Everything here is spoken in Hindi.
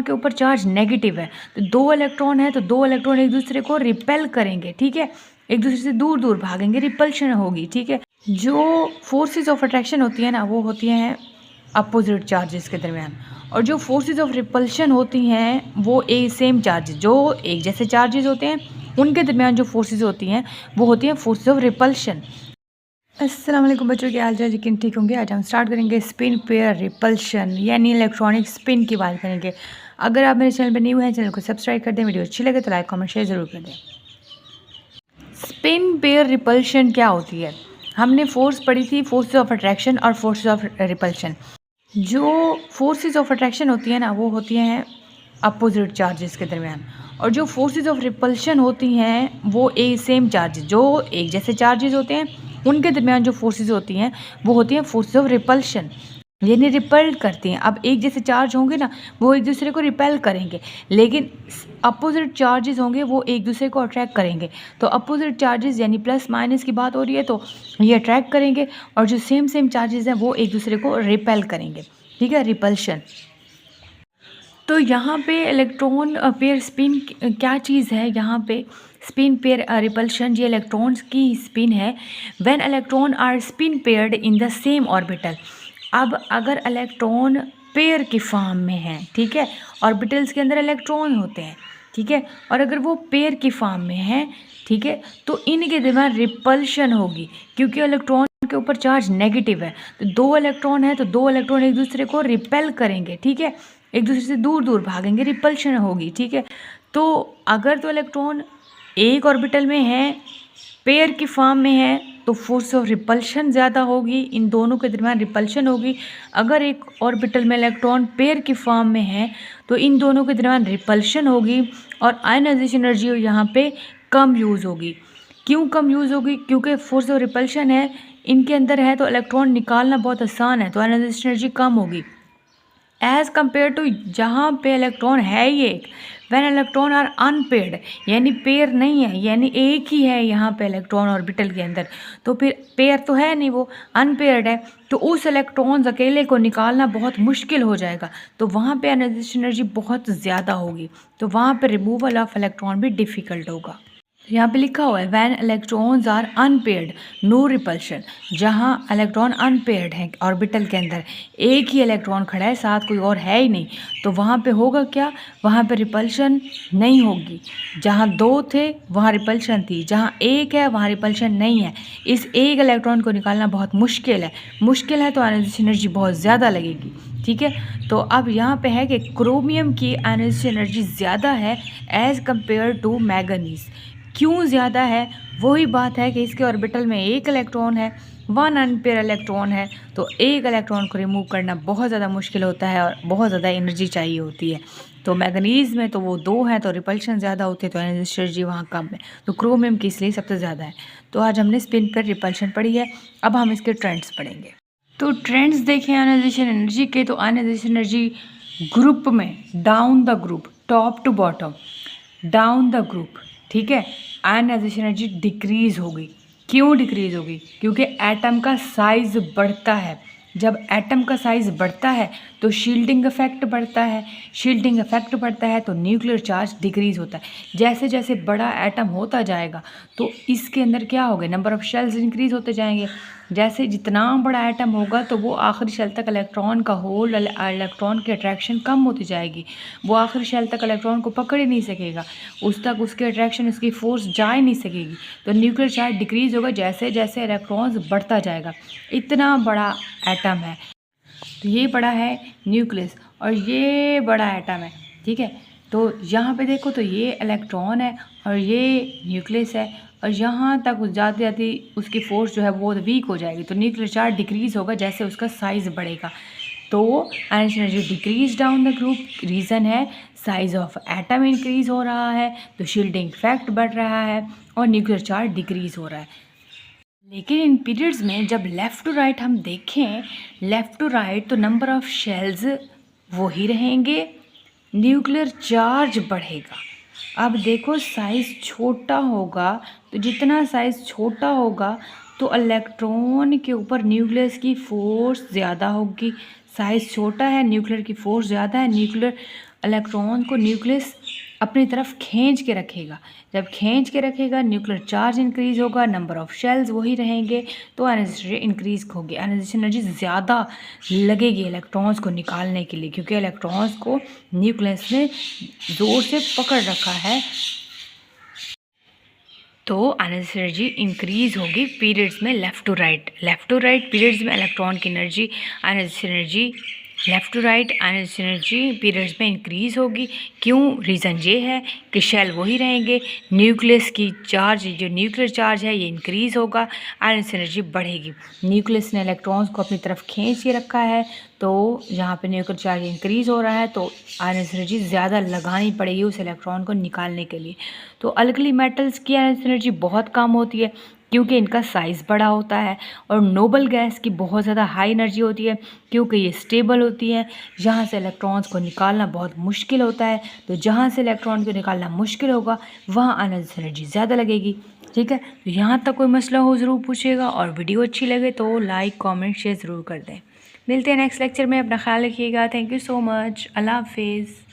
के ऊपर चार्ज नेगेटिव है, तो दो इलेक्ट्रॉन है तो दो इलेक्ट्रॉन एक दूसरे को रिपेल करेंगे, ठीक है, एक दूसरे से दूर दूर भागेंगे, रिपल्शन होगी, ठीक है। जो फोर्सेस ऑफ अट्रैक्शन होती है ना, वो होती हैं अपोजिट चार्जेस के दरमियान, और जो फोर्सेस ऑफ रिपल्शन होती हैं वो सेम चार्जेस, जो एक जैसे चार्जेस होते हैं उनके दरमियान जो फोर्सेस होती हैं वो होती हैं फोर्सेस ऑफ रिपल्शन। अस्सलाम वालेकुम बच्चों, क्या हाल चाल, यकीन ठीक होंगे। आज हम स्टार्ट करेंगे स्पिन पेयर रिपल्शन यानी इलेक्ट्रॉनिक स्पिन की बात करेंगे। अगर आप मेरे चैनल पर न्यू हैं, चैनल को सब्सक्राइब कर दें, वीडियो अच्छी लगे तो लाइक कमेंट शेयर ज़रूर कर दें। स्पिन पेयर रिपल्शन क्या होती है? हमने फोर्स पढ़ी थी, फोर्सेस ऑफ अट्रैक्शन और फोर्सेस ऑफ रिपल्शन। जो फोर्सेस ऑफ अट्रैक्शन होती है ना, वो होती हैं अपोजिट चार्जेस के दरमियान, और जो फोर्सेस ऑफ रिपल्शन होती हैं वो सेम चार्जेस, जो एक जैसे चार्जेस होते हैं उनके दरमियान जो फोर्सेस होती हैं वो होती हैं फोर्सेस ऑफ रिपल्शन, यानी रिपल्ड करती हैं। अब एक जैसे चार्ज होंगे ना, वो एक दूसरे को रिपेल करेंगे, लेकिन अपोजिट चार्जेस होंगे वो एक दूसरे को अट्रैक्ट करेंगे। तो अपोजिट चार्जेस यानी प्लस माइनस की बात हो रही है तो ये अट्रैक्ट करेंगे, और जो सेम चार्जेस हैं वो एक दूसरे को रिपेल करेंगे, ठीक है, रिपल्शन। तो यहाँ पे इलेक्ट्रॉन पेयर स्पिन क्या चीज़ है? यहाँ पे स्पिन पेयर रिपल्शन ये इलेक्ट्रॉन्स की स्पिन है। When electron are spin paired in the same orbital. अब अगर इलेक्ट्रॉन पेयर की फॉर्म में है, ठीक है, ऑर्बिटल्स के अंदर इलेक्ट्रॉन होते हैं, ठीक है, और अगर वो पेयर की फॉर्म में है, ठीक है, तो इनके दरमियान रिपल्शन होगी, क्योंकि इलेक्ट्रॉन के ऊपर चार्ज नेगेटिव है, तो दो इलेक्ट्रॉन है तो दो इलेक्ट्रॉन एक दूसरे को रिपेल करेंगे, ठीक है, एक दूसरे से दूर दूर भागेंगे, रिपल्शन होगी, ठीक है। तो अगर तो इलेक्ट्रॉन एक ऑर्बिटल में है, पेयर की फॉर्म में है, तो फोर्स ऑफ रिपल्शन ज़्यादा होगी, इन दोनों के दरमियान रिपल्शन होगी। अगर एक ऑर्बिटल में इलेक्ट्रॉन पेयर की फॉर्म में है तो इन दोनों के दरमियान रिपल्शन होगी, और आयनाइजेशन एनर्जी यहाँ पे कम यूज़ होगी। क्यों कम यूज़ होगी? क्योंकि फोर्स ऑफ रिपल्शन है इनके अंदर है, तो इलेक्ट्रॉन निकालना बहुत आसान है, तो आयनाइजेशन एनर्जी कम होगी एज़ कम्पेयर टू जहाँ पे इलेक्ट्रॉन है ही एक। व्हेन इलेक्ट्रॉन आर अनपेयर्ड यानी पेयर नहीं है, यानी एक ही है यहाँ पे इलेक्ट्रॉन ऑर्बिटल के अंदर, तो फिर पेयर तो है नहीं, वो अनपेयर्ड है, तो उस इलेक्ट्रॉन्स अकेले को निकालना बहुत मुश्किल हो जाएगा, तो वहाँ पे आयनाइजेशन एनर्जी बहुत ज़्यादा होगी, तो वहाँ पे रिमूवल ऑफ इलेक्ट्रॉन भी डिफ़िकल्ट होगा। यहाँ पे लिखा हुआ है when electrons are unpaired no repulsion. जहाँ इलेक्ट्रॉन अनपेयर्ड है ऑर्बिटल के अंदर, एक ही इलेक्ट्रॉन खड़ा है, साथ कोई और है ही नहीं, तो वहाँ पे होगा क्या? वहाँ पे रिपल्शन नहीं होगी। जहाँ दो थे वहाँ रिपल्शन थी, जहाँ एक है वहाँ रिपल्शन नहीं है। इस एक इलेक्ट्रॉन को निकालना बहुत मुश्किल है, तो आयनाइजेशन एनर्जी बहुत ज़्यादा लगेगी, ठीक है। तो अब यहाँ पे है कि क्रोमियम की आयनाइजेशन एनर्जी ज़्यादा है एज़ कम्पेयर टू मैंगनीज। क्यों ज़्यादा है? वही बात है कि इसके ऑर्बिटल में एक इलेक्ट्रॉन है, वन अनपेयर इलेक्ट्रॉन है, तो एक इलेक्ट्रॉन को रिमूव करना बहुत ज़्यादा मुश्किल होता है और बहुत ज़्यादा एनर्जी चाहिए होती है। तो मैंगनीज़ में तो वो दो हैं, तो रिपल्शन ज़्यादा होती है, तो एनर्जी वहाँ कम है, तो क्रोमियम की इसलिए सबसे ज़्यादा है। तो आज हमने स्पिन पर रिपल्शन पढ़ी है, अब हम इसके ट्रेंड्स पढ़ेंगे। तो ट्रेंड्स देखें आयनाइजेशन एनर्जी के, तो आयनाइजेशन एनर्जी ग्रुप में down the group, top to bottom, down the group, ठीक है, आयनाइजेशन एनर्जी डिक्रीज़ होगी। क्यों डिक्रीज़ होगी? क्योंकि एटम का साइज़ बढ़ता है। जब एटम का साइज़ बढ़ता है तो शील्डिंग इफेक्ट बढ़ता है, शील्डिंग इफेक्ट बढ़ता है तो न्यूक्लियर चार्ज डिक्रीज़ होता है। जैसे जैसे बड़ा एटम होता जाएगा तो इसके अंदर क्या होगा? नंबर ऑफ़ शेल्स इंक्रीज़ होते जाएंगे। जैसे जितना बड़ा एटम होगा तो वो आखिरी शेल तक इलेक्ट्रॉन का होल्ड, इलेक्ट्रॉन की अट्रैक्शन कम होती जाएगी, वो आखिरी शेल तक इलेक्ट्रॉन को पकड़ ही नहीं सकेगा, उस तक उसकी अट्रैक्शन, उसकी फोर्स जा ही नहीं सकेगी, तो न्यूक्लियर चार्ज डिक्रीज़ होगा जैसे जैसे इलेक्ट्रॉन्स बढ़ता जाएगा। इतना बड़ा एटम है, तो ये बड़ा है न्यूक्लियस और ये बड़ा एटम है, ठीक है। तो यहाँ पे देखो तो ये इलेक्ट्रॉन है और ये न्यूक्लियस है, और यहाँ तक जाते जाते उसकी फोर्स जो है वो वीक हो जाएगी, तो न्यूक्लियर चार्ज डिक्रीज़ होगा जैसे उसका साइज़ बढ़ेगा। तो ionisation energy decrease down the group, reason है साइज़ ऑफ एटम इंक्रीज़ हो रहा है, तो शील्डिंग इफेक्ट बढ़ रहा है और न्यूक्लियर चार्ज डिक्रीज़ हो रहा है। लेकिन इन पीरियड्स में जब लेफ़्ट टू राइट हम देखें, लेफ़्ट टू राइट, तो नंबर ऑफ़ शेल्स वही रहेंगे, न्यूक्लियर चार्ज बढ़ेगा। अब देखो साइज़ छोटा होगा, तो जितना साइज़ छोटा होगा तो इलेक्ट्रॉन के ऊपर न्यूक्लियस की फ़ोर्स ज़्यादा होगी। साइज़ छोटा है, न्यूक्लियर की फ़ोर्स ज़्यादा है, न्यूक्लियर इलेक्ट्रॉन को न्यूक्लियस अपनी तरफ खींच के रखेगा। जब खींच के रखेगा न्यूक्लियर चार्ज इंक्रीज़ होगा, नंबर ऑफ़ शेल्स वही रहेंगे, तो आयनाइजेशन इंक्रीज़ होगी, आयनाइजेशन एनर्जी ज़्यादा लगेगी इलेक्ट्रॉन्स को निकालने के लिए, क्योंकि इलेक्ट्रॉन्स को न्यूक्लियस ने ज़ोर से पकड़ रखा है। तो आयनाइजेशन एनर्जी इंक्रीज़ होगी पीरियड्स में लेफ़्ट टू राइट पीरियड्स में इलेक्ट्रॉन की energy, ionisation energy left to right ionisation energy periods में इंक्रीज़ होगी। क्यों? रीज़न ये है कि शेल वही रहेंगे, न्यूक्लियस की चार्ज, जो न्यूक्लियर चार्ज है ये इंक्रीज़ होगा, आयनाइजेशन एनर्जी बढ़ेगी। न्यूक्लियस ने इलेक्ट्रॉन्स को अपनी तरफ खींच के रखा है, तो यहाँ पे न्यूक्लियर चार्ज इंक्रीज़ हो रहा है, तो आयनाइजेशन एनर्जी ज़्यादा लगानी पड़ेगी उस इलेक्ट्रॉन को निकालने के लिए। तो अल्कली मेटल्स की आयनाइजेशन एनर्जी बहुत कम होती है, क्योंकि इनका साइज़ बड़ा होता है, और नोबल गैस की बहुत ज़्यादा हाई एनर्जी होती है, क्योंकि ये स्टेबल होती है, जहाँ से इलेक्ट्रॉन्स को निकालना बहुत मुश्किल होता है। तो जहाँ से इलेक्ट्रॉन को निकालना मुश्किल होगा वहाँ आयनाइजेशन एनर्जी ज़्यादा लगेगी। ठीक है, तो यहाँ तक कोई मसला हो ज़रूर पूछिएगा, और वीडियो अच्छी लगे तो लाइक कमेंट शेयर ज़रूर कर दें। मिलते हैं नेक्स्ट लेक्चर में, अपना ख्याल रखिएगा। Thank you so much. Allah हाफिज़।